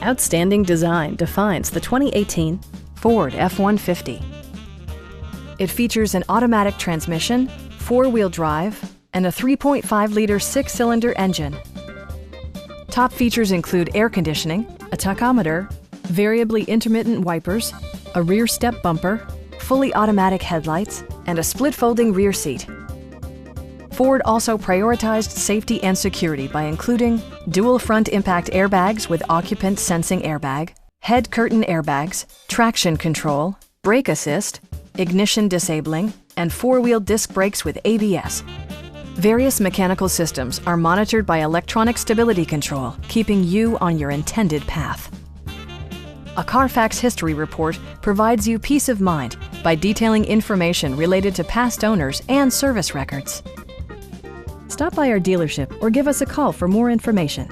Outstanding design defines the 2018 Ford F-150. It features an automatic transmission, four-wheel drive, and a 3.5-liter six-cylinder engine. Top features include air conditioning, a tachometer, variably intermittent wipers, a rear step bumper, fully automatic headlights, and a split-folding rear seat. Ford also prioritized safety and security by including dual front impact airbags with occupant sensing airbag, head curtain airbags, traction control, brake assist, ignition disabling, and four-wheel disc brakes with ABS. Various mechanical systems are monitored by electronic stability control, keeping you on your intended path. A Carfax history report provides you peace of mind by detailing information related to past owners and service records. Stop by our dealership or give us a call for more information.